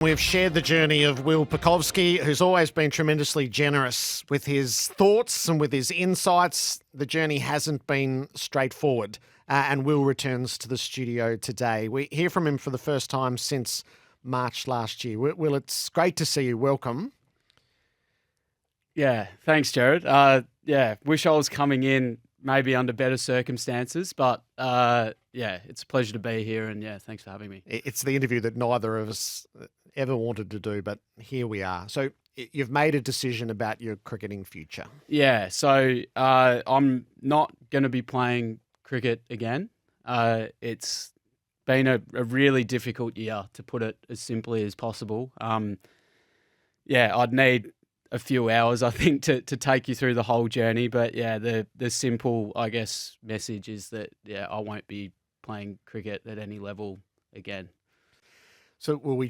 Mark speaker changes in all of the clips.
Speaker 1: We've shared the journey of Will Pucovski, who's always been tremendously generous with his thoughts and with his insights. The journey hasn't been straightforward, and Will returns to the studio today. We hear from him for the first time since March last year. Will, it's great to see you. Welcome.
Speaker 2: Yeah, thanks, Gerard. Wish I was coming in maybe under better circumstances, but it's a pleasure to be here, and thanks for having me.
Speaker 1: It's the interview that neither of us ever wanted to do, but here we are. So you've made a decision about your cricketing future.
Speaker 2: Yeah, so I'm not going to be playing cricket again. It's been a really difficult year, to put it as simply as possible. I'd need a few hours, I think, to take you through the whole journey. But the simple, I guess, message is that I won't be playing cricket at any level again.
Speaker 1: So we'll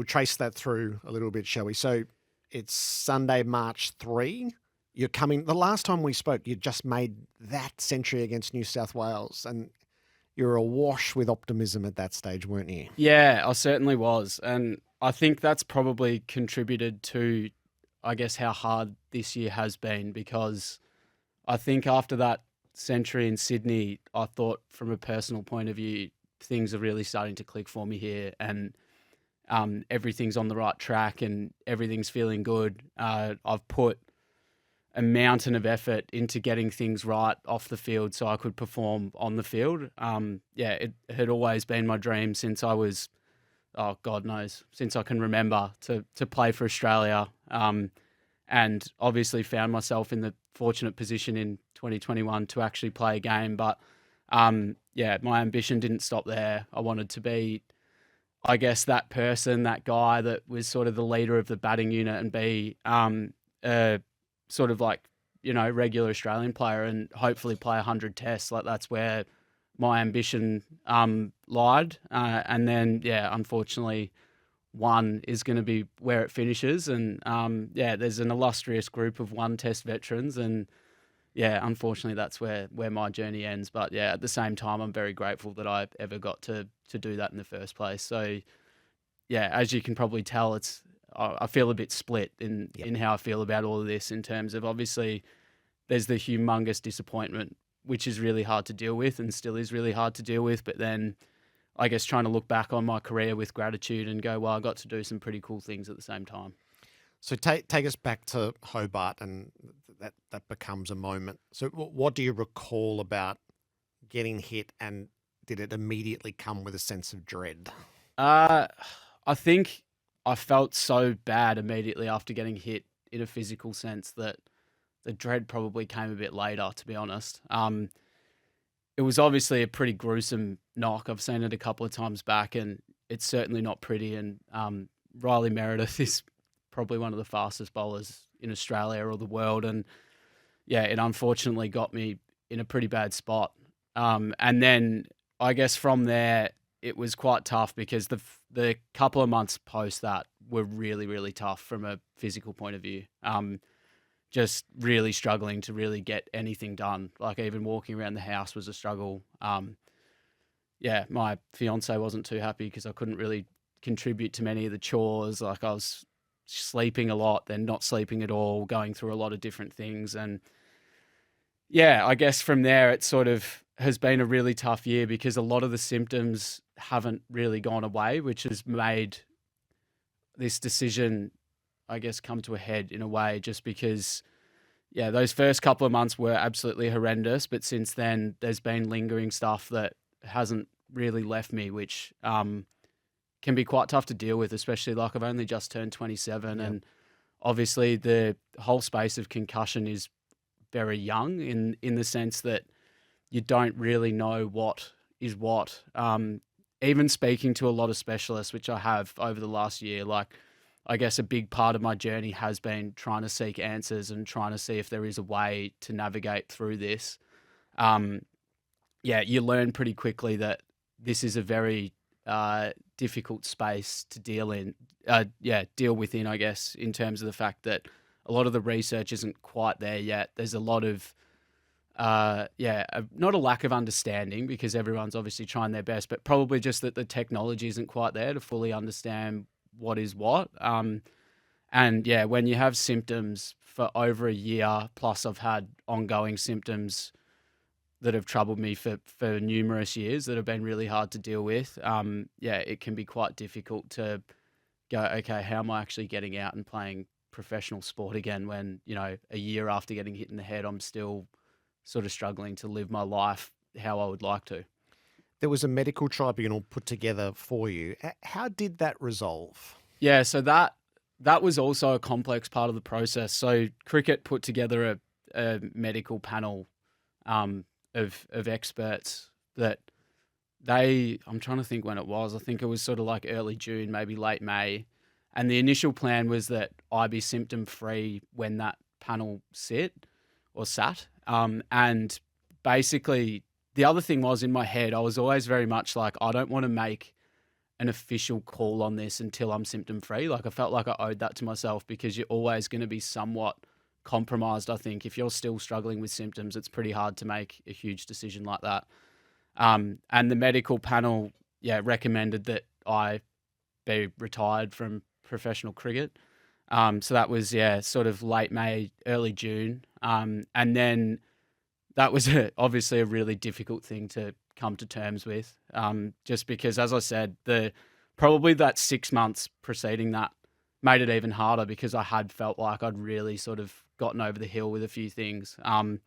Speaker 1: trace that through a little bit, shall we? So it's Sunday, March 3. You're coming. The last time we spoke, you just made that century against New South Wales, and you were awash with optimism at that stage, weren't you?
Speaker 2: Yeah, I certainly was, and I think that's probably contributed to, I guess, how hard this year has been, because I think after that century in Sydney, I thought from a personal point of view, things are really starting to click for me here, and everything's on the right track and everything's feeling good. I've put a mountain of effort into getting things right off the field so I could perform on the field. It had always been my dream since I was, God knows, since I can remember, to play for Australia. And obviously found myself in the fortunate position in 2021 to actually play a game. But my ambition didn't stop there. I wanted to be, I guess, that person, that guy that was sort of the leader of the batting unit, and be a sort of like, regular Australian player, and hopefully play 100 tests. Like, that's where my ambition lied. And then, unfortunately, one is going to be where it finishes. And there's an illustrious group of one test veterans, and unfortunately that's where my journey ends. But at the same time, I'm very grateful that I ever got to do that in the first place. So as you can probably tell, I feel a bit split in how I feel about all of this, in terms of, obviously there's the humongous disappointment, which is really hard to deal with and still is really hard to deal with. But then I guess trying to look back on my career with gratitude and go, well, I got to do some pretty cool things at the same time.
Speaker 1: So take us back to Hobart, and that becomes a moment. So what do you recall about getting hit, and did it immediately come with a sense of dread?
Speaker 2: I think I felt so bad immediately after getting hit in a physical sense that the dread probably came a bit later, to be honest. It was obviously a pretty gruesome knock. I've seen it a couple of times back, and it's certainly not pretty. And Riley Meredith is probably one of the fastest bowlers in Australia or the world. And it unfortunately got me in a pretty bad spot. And then I guess from there, it was quite tough, because the couple of months post that were really, really tough from a physical point of view. Just really struggling to really get anything done. Like, even walking around the house was a struggle. My fiance wasn't too happy because I couldn't really contribute to many of the chores. Like, I was sleeping a lot, then not sleeping at all, going through a lot of different things. And I guess from there, it sort of has been a really tough year, because a lot of the symptoms haven't really gone away, which has made this decision, I guess, come to a head in a way, just because, those first couple of months were absolutely horrendous. But since then, there's been lingering stuff that hasn't really left me, which can be quite tough to deal with, especially, like, I've only just turned 27.
Speaker 1: Yep.
Speaker 2: And obviously the whole space of concussion is very young, in the sense that you don't really know what is what. Even speaking to a lot of specialists, which I have over the last year, like, I guess a big part of my journey has been trying to seek answers and trying to see if there is a way to navigate through this. You learn pretty quickly that this is a very difficult space to deal within, I guess, in terms of the fact that a lot of the research isn't quite there yet. There's a lot of not a lack of understanding, because everyone's obviously trying their best, but probably just that the technology isn't quite there to fully understand what is what. And yeah, when you have symptoms for over a year, plus I've had ongoing symptoms that have troubled me for numerous years that have been really hard to deal with. Yeah, it can be quite difficult to go, okay, how am I actually getting out and playing professional sport again when, a year after getting hit in the head, I'm still sort of struggling to live my life how I would like to.
Speaker 1: There was a medical tribunal put together for you. How did that resolve?
Speaker 2: Yeah, so that was also a complex part of the process. So cricket put together a medical panel of experts that I'm trying to think when it was. I think it was sort of like early June, maybe late May. And the initial plan was that I be symptom free when that panel sat. And basically, the other thing was in my head, I was always very much like, I don't want to make an official call on this until I'm symptom free. Like I felt like I owed that to myself because you're always going to be somewhat compromised. I think if you're still struggling with symptoms, it's pretty hard to make a huge decision like that. And the medical panel, recommended that I be retired from professional cricket. So that was, sort of late May, early June. And then that was obviously a really difficult thing to come to terms with, just because, as I said, probably that 6 months preceding that made it even harder because I had felt like I'd really sort of gotten over the hill with a few things. And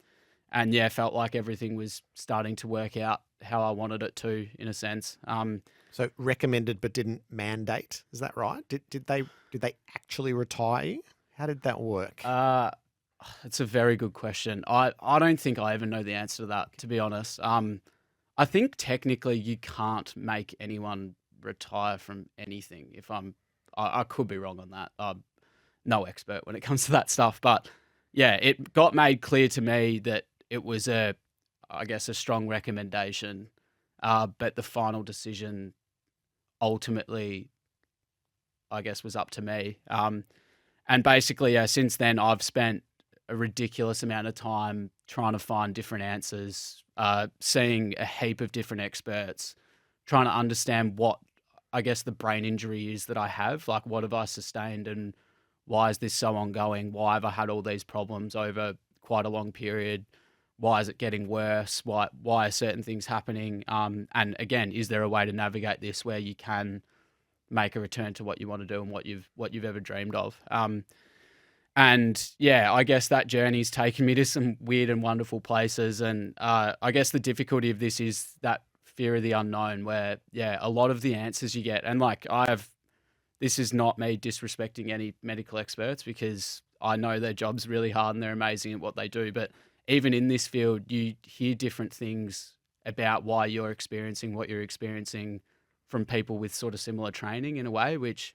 Speaker 2: felt like everything was starting to work out how I wanted it to, in a sense.
Speaker 1: So recommended but didn't mandate, is that right? Did they actually retire you? How did that work?
Speaker 2: It's a very good question. I don't think I even know the answer to that, to be honest. I think technically you can't make anyone retire from anything. I could be wrong on that. I'm no expert when it comes to that stuff, but it got made clear to me that it was a strong recommendation, but the final decision ultimately, I guess, was up to me. And basically, since then I've spent a ridiculous amount of time trying to find different answers, seeing a heap of different experts, trying to understand what, I guess, the brain injury is that I have. Like, what have I sustained and why is this so ongoing? Why have I had all these problems over quite a long period? Why is it getting worse? Why are certain things happening? And again, is there a way to navigate this where you can make a return to what you want to do and what you've ever dreamed of? And I guess that journey's taken me to some weird and wonderful places. And I guess the difficulty of this is that fear of the unknown where, a lot of the answers you get, and like this is not me disrespecting any medical experts because I know their job's really hard and they're amazing at what they do. But even in this field, you hear different things about why you're experiencing what you're experiencing from people with sort of similar training in a way, which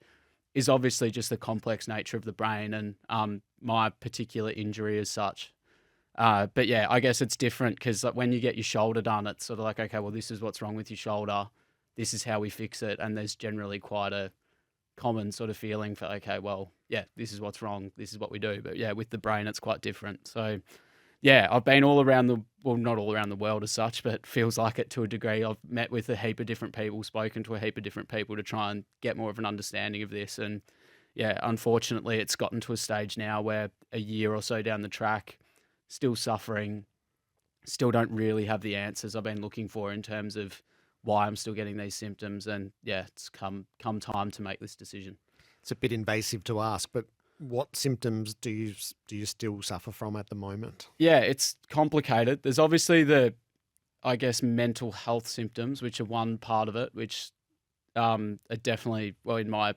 Speaker 2: is obviously just the complex nature of the brain and my particular injury as such. But I guess it's different because when you get your shoulder done, it's sort of like, okay, well, this is what's wrong with your shoulder. This is how we fix it. And there's generally quite a common sort of feeling for, okay, well, this is what's wrong. This is what we do. But with the brain, it's quite different. So I've been all around not all around the world as such, but feels like it to a degree. I've met with a heap of different people, spoken to a heap of different people to try and get more of an understanding of this. And unfortunately, it's gotten to a stage now where a year or so down the track, still suffering, still don't really have the answers I've been looking for in terms of why I'm still getting these symptoms. And it's come time to make this decision.
Speaker 1: It's a bit invasive to ask, but what symptoms do you still suffer from at the moment? Yeah,
Speaker 2: it's complicated. There's obviously the, I guess, mental health symptoms, which are one part of it, which are definitely, well, in my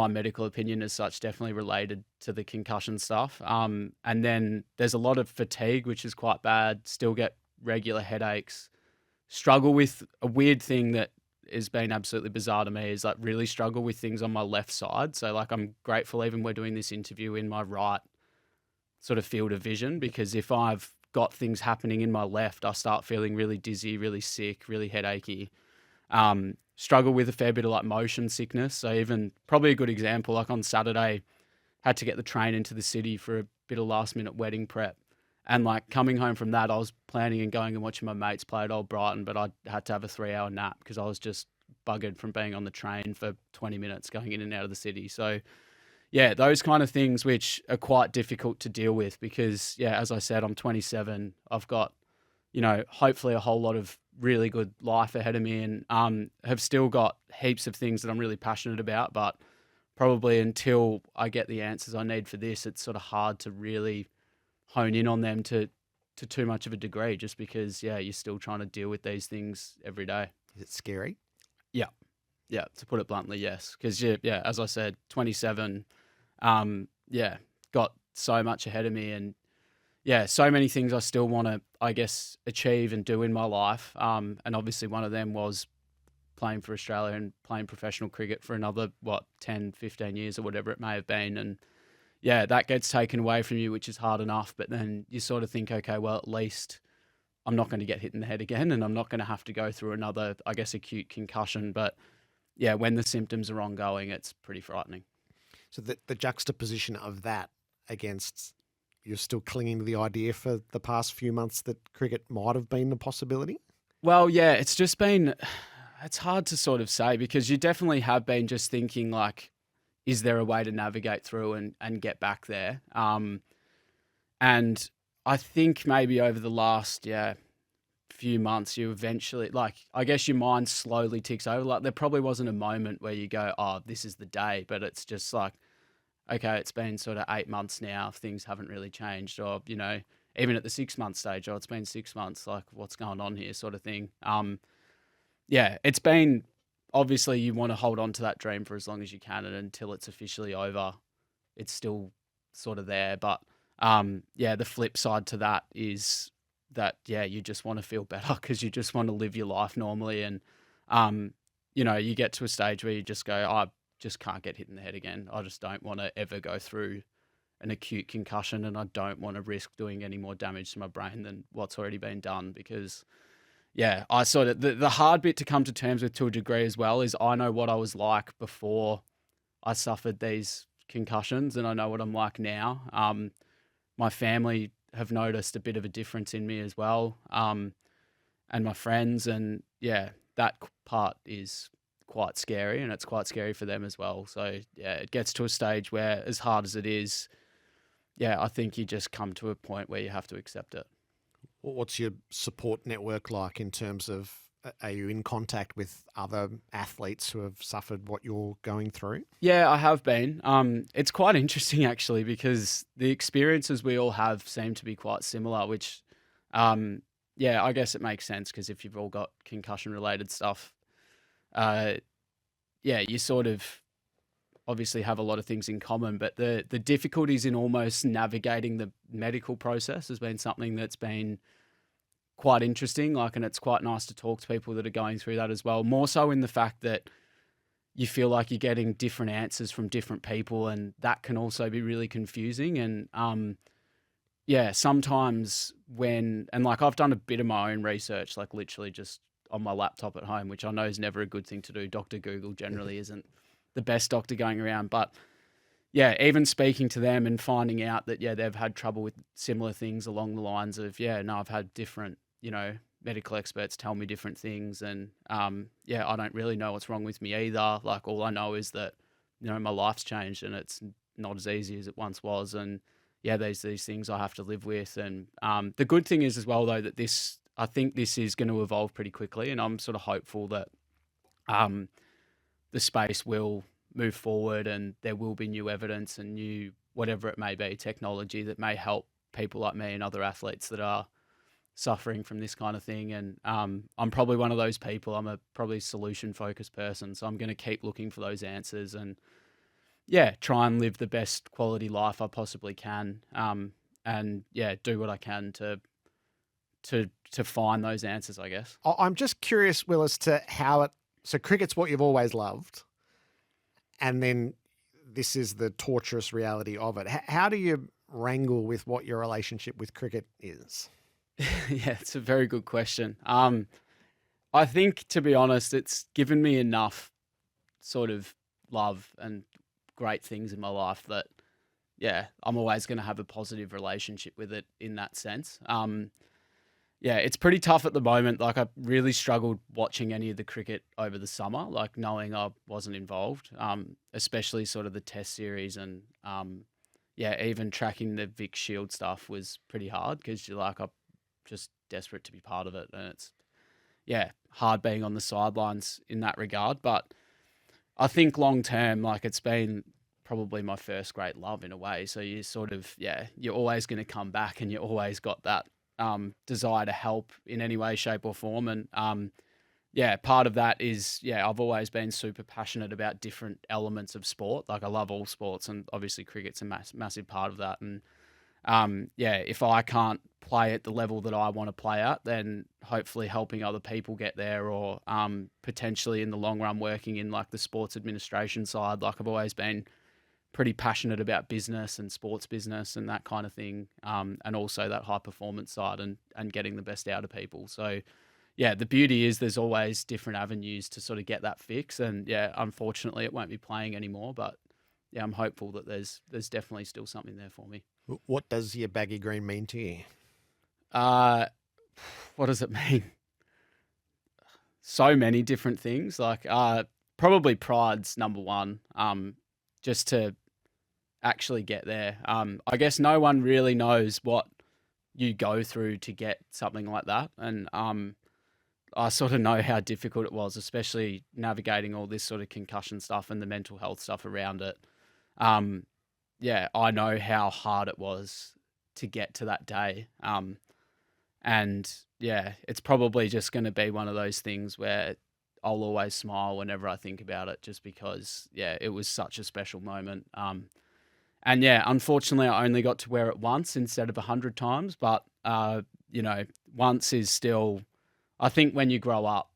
Speaker 2: medical opinion as such, definitely related to the concussion stuff. And then there's a lot of fatigue, which is quite bad, still get regular headaches, struggle with a weird thing that has been absolutely bizarre to me is like really struggle with things on my left side. So like I'm grateful even we're doing this interview in my right sort of field of vision because if I've got things happening in my left, I start feeling really dizzy, really sick, really headachy. Struggle with a fair bit of like motion sickness. So even probably a good example, like on Saturday, had to get the train into the city for a bit of last minute wedding prep. And like coming home from that, I was planning and going and watching my mates play at Old Brighton, but I had to have a 3-hour nap because I was just buggered from being on the train for 20 minutes going in and out of the city. So, yeah, those kind of things which are quite difficult to deal with because, yeah, as I said, I'm 27. I've got, hopefully a whole lot of really good life ahead of me and have still got heaps of things that I'm really passionate about. But probably until I get the answers I need for this, it's sort of hard to really hone in on them to too much of a degree just because, yeah, you're still trying to deal with these things every day.
Speaker 1: Is it scary?
Speaker 2: Yeah. Yeah, to put it bluntly, yes. Because, yeah, as I said, 27, got so much ahead of me and, yeah, so many things I still want to, I guess, achieve and do in my life. And obviously one of them was playing for Australia and playing professional cricket for another, 10, 15 years or whatever it may have been. And, yeah, that gets taken away from you, which is hard enough. But then you sort of think, okay, well, at least I'm not going to get hit in the head again and I'm not going to have to go through another, I guess, acute concussion. But, yeah, when the symptoms are ongoing, it's pretty frightening.
Speaker 1: So the juxtaposition of that against you're still clinging to the idea for the past few months that cricket might have been a possibility?
Speaker 2: Well, yeah, it's just been, it's hard to sort of say because you definitely have been just thinking like, is there a way to navigate through and get back there? And I think maybe over the last, few months, you eventually, like, I guess your mind slowly ticks over. Like there probably wasn't a moment where you go, oh, this is the day, but it's just like, okay, it's been sort of 8 months now. Things haven't really changed or, even at the 6 month stage, it's been 6 months, like what's going on here sort of thing. It's been, obviously you want to hold on to that dream for as long as you can and until it's officially over, it's still sort of there. But, the flip side to that is that, you just want to feel better because you just want to live your life normally. And, you get to a stage where you just go, I just can't get hit in the head again. I just don't want to ever go through an acute concussion and I don't want to risk doing any more damage to my brain than what's already been done because, I sort of, the hard bit to come to terms with to a degree as well is I know what I was like before I suffered these concussions and I know what I'm like now. My family have noticed a bit of a difference in me as well, and my friends and, that part is quite scary and it's quite scary for them as well. So, it gets to a stage where as hard as it is, I think you just come to a point where you have to accept it.
Speaker 1: What's your support network like in terms of, are you in contact with other athletes who have suffered what you're going through?
Speaker 2: Yeah, I have been. It's quite interesting actually because the experiences we all have seem to be quite similar, which, I guess it makes sense because if you've all got concussion related stuff, you sort of obviously have a lot of things in common, but the difficulties in almost navigating the medical process has been something that's been quite interesting. And it's quite nice to talk to people that are going through that as well. More so in the fact that you feel like you're getting different answers from different people, and that can also be really confusing. And sometimes I've done a bit of my own research, like literally just on my laptop at home, which I know is never a good thing to do. Dr. Google generally isn't the best doctor going around, but even speaking to them and finding out that, they've had trouble with similar things along the lines of, I've had different, medical experts tell me different things. And, I don't really know what's wrong with me either. Like all I know is that, my life's changed and it's not as easy as it once was. And there's these things I have to live with. And, the good thing is as well though, that I think this is going to evolve pretty quickly. And I'm sort of hopeful that, the space will move forward and there will be new evidence and new, whatever it may be, technology that may help people like me and other athletes that are suffering from this kind of thing. And I'm probably one of those people. I'm a probably solution-focused person. So I'm going to keep looking for those answers and, try and live the best quality life I possibly can. And do what I can to find those answers, I guess.
Speaker 1: I'm just curious, Will, as to how so cricket's what you've always loved, and then this is the torturous reality of it. How do you wrangle with what your relationship with cricket is?
Speaker 2: It's a very good question. I think, to be honest, it's given me enough sort of love and great things in my life that, I'm always going to have a positive relationship with it in that sense. Yeah, it's pretty tough at the moment. Like, I really struggled watching any of the cricket over the summer, like knowing I wasn't involved, especially sort of the Test series and yeah, even tracking the Vic Shield stuff was pretty hard because you're like, I'm just desperate to be part of it, and it's yeah hard being on the sidelines in that regard. But I think long term, like it's been probably my first great love in a way. So you sort of, yeah, you're always going to come back and you always got that desire to help in any way, shape or form. And yeah, part of that is, yeah, I've always been super passionate about different elements of sport. Like I love all sports and obviously cricket's a massive part of that. And yeah, if I can't play at the level that I want to play at, then hopefully helping other people get there or potentially in the long run working in like the sports administration side. Like I've always been pretty passionate about business and sports business and that kind of thing. And also that high performance side and getting the best out of people. So yeah, the beauty is there's always different avenues to sort of get that fix. And yeah, unfortunately it won't be playing anymore, but yeah, I'm hopeful that there's definitely still something there for me.
Speaker 1: What does your baggy green mean to you?
Speaker 2: What does it mean? So many different things. Like probably pride's number one. Just to actually get there. I guess no one really knows what you go through to get something like that. And I sort of know how difficult it was, especially navigating all this sort of concussion stuff and the mental health stuff around it. Yeah, I know how hard it was to get to that day. And yeah, it's probably just going to be one of those things where I'll always smile whenever I think about it, just because, yeah, it was such a special moment. And yeah, unfortunately, I only got to wear it once instead of 100 times. But, you know, once is still, I think when you grow up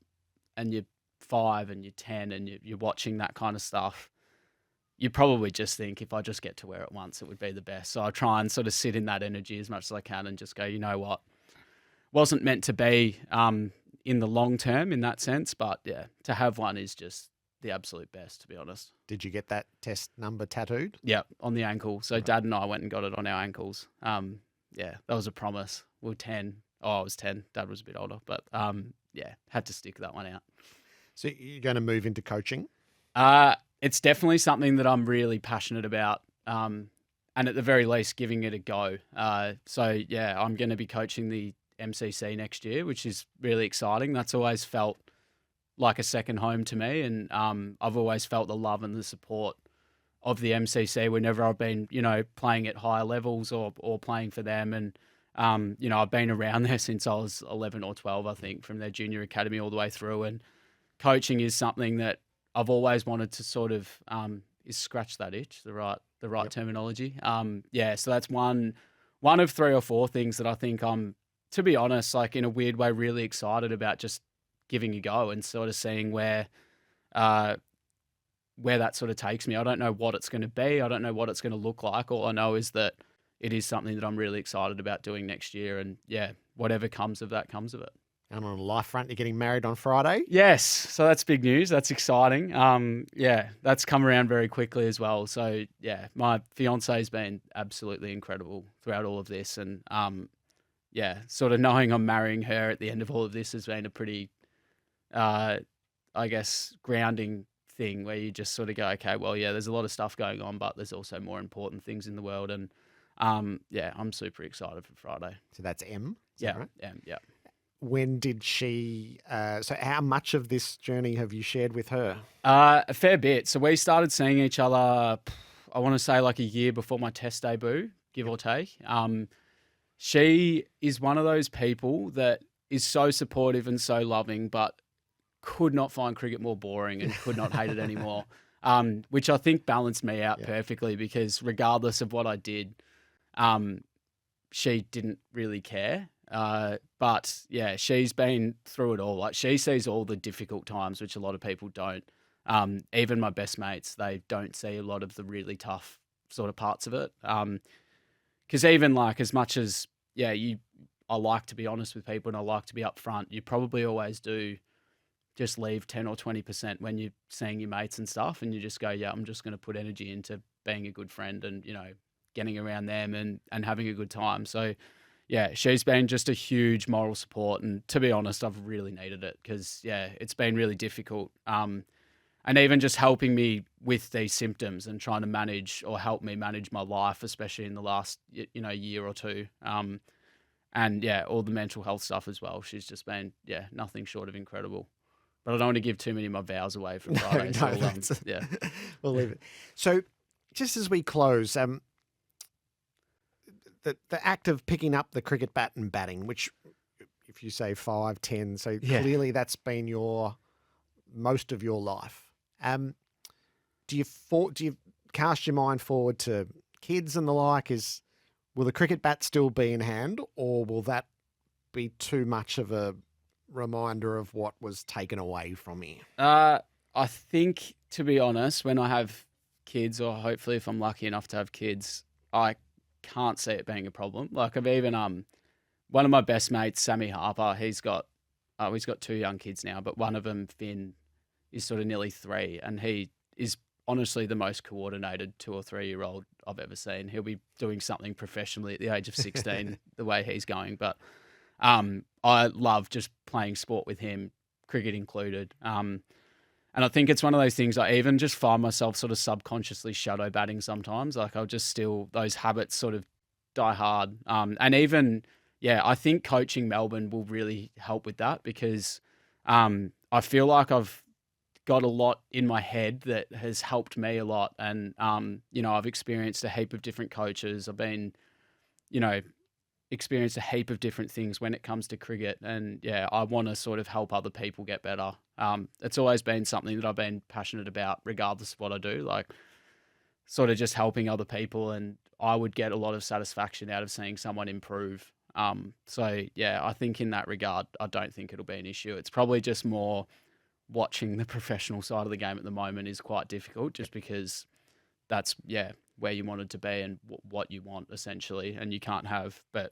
Speaker 2: and you're 5 and you're 10 and you're watching that kind of stuff, you probably just think if I just get to wear it once, it would be the best. So I try and sort of sit in that energy as much as I can and just go, you know what, wasn't meant to be in the long term in that sense. But yeah, to have one is just the absolute best, to be honest.
Speaker 1: Did you get that test number tattooed?
Speaker 2: Yeah, on the ankle. So Dad and I went and got it on our ankles. Yeah, that was a promise. We were 10. Oh, I was 10. Dad was a bit older. But yeah, had to stick that one out.
Speaker 1: So you're going to move into coaching?
Speaker 2: It's definitely something that I'm really passionate about. And at the very least, giving it a go. So yeah, I'm going to be coaching the MCC next year, which is really exciting. That's always felt like a second home to me. And I've always felt the love and the support of the MCC whenever I've been, you know, playing at higher levels or playing for them. And, you know, I've been around there since I was 11 or 12, I think, from their junior academy all the way through. And coaching is something that I've always wanted to sort of is scratch that itch, the right yep. terminology. Yeah, so that's one of 3 or 4 things that I think I'm, to be honest, like in a weird way, really excited about just giving a go and sort of seeing where that sort of takes me. I don't know what it's going to be. I don't know what it's going to look like. All I know is that it is something that I'm really excited about doing next year. And yeah, whatever comes of that comes of it.
Speaker 1: And on a life front, you're getting married on Friday?
Speaker 2: Yes. So that's big news. That's exciting. Yeah, that's come around very quickly as well. So yeah, my fiance's been absolutely incredible throughout all of this. And yeah, sort of knowing I'm marrying her at the end of all of this has been a pretty, I guess, grounding thing where you just sort of go, okay, well, yeah, there's a lot of stuff going on, but there's also more important things in the world. And yeah, I'm super excited for Friday.
Speaker 1: So that's M?
Speaker 2: Yeah,
Speaker 1: right?
Speaker 2: M, yeah.
Speaker 1: When did she, so how much of this journey have you shared with her?
Speaker 2: A fair bit. So we started seeing each other, I want to say like a year before my test debut, give or take. She is one of those people that is so supportive and so loving, but could not find cricket more boring and could not hate it anymore, which I think balanced me out perfectly because regardless of what I did, she didn't really care. But yeah, she's been through it all. Like she sees all the difficult times, which a lot of people don't. Even my best mates, they don't see a lot of the really tough sort of parts of it. Because even like as much as, yeah, I like to be honest with people and I like to be upfront, you probably always do just leave 10 or 20% when you're seeing your mates and stuff. And you just go, yeah, I'm just going to put energy into being a good friend and, you know, getting around them and having a good time. So yeah, she's been just a huge moral support. And to be honest, I've really needed it because, yeah, it's been really difficult. And even just helping me with these symptoms and trying to manage or help me manage my life, especially in the last, year or two. And yeah, all the mental health stuff as well. She's just been, nothing short of incredible. But I don't want to give too many of my vows away for Friday. Yeah.
Speaker 1: We'll leave it. So just as we close, the act of picking up the cricket bat and batting, which if you say 5, 10, so clearly that's been most of your life. Do you cast your mind forward to kids and the like? Will the cricket bat still be in hand, or will that be too much of a reminder of what was taken away from you?
Speaker 2: I think, to be honest, when I have kids, or hopefully if I'm lucky enough to have kids, I can't see it being a problem. Like, I've even one of my best mates, Sammy Harper, he's got 2 young kids now, but one of them, Finn, is sort of nearly 3, and he is honestly the most coordinated 2 or 3-year-old I've ever seen. He'll be doing something professionally at the age of 16, the way he's going. But I love just playing sport with him, cricket included. And I think it's one of those things I even just find myself sort of subconsciously shadow batting sometimes. Like, I'll just still, those habits sort of die hard. And even, I think coaching Melbourne will really help with that because I feel like I've got a lot in my head that has helped me a lot. And, I've experienced a heap of different coaches. I've been, experienced a heap of different things when it comes to cricket. And I want to sort of help other people get better. It's always been something that I've been passionate about regardless of what I do, like sort of just helping other people. And I would get a lot of satisfaction out of seeing someone improve. I think in that regard, I don't think it'll be an issue. It's probably just more watching the professional side of the game at the moment is quite difficult just because that's, where you wanted to be and what you want essentially, and you can't have, but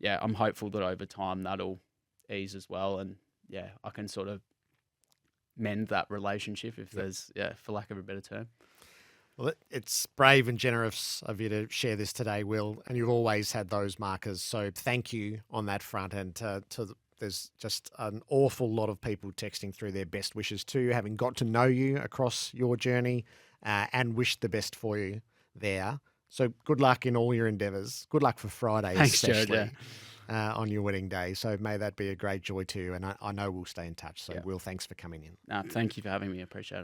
Speaker 2: I'm hopeful that over time that'll ease as well. And I can sort of mend that relationship if there's, for lack of a better term.
Speaker 1: Well, it's brave and generous of you to share this today, Will, and you've always had those markers. So thank you on that front. And there's just an awful lot of people texting through their best wishes to you, having got to know you across your journey and wish the best for you there. So good luck in all your endeavours. Good luck for Friday,
Speaker 2: Thanks,
Speaker 1: especially
Speaker 2: Gerard,
Speaker 1: on your wedding day. So may that be a great joy to you. And I know we'll stay in touch. So Will, thanks for coming in.
Speaker 2: Thank you for having me. I appreciate it.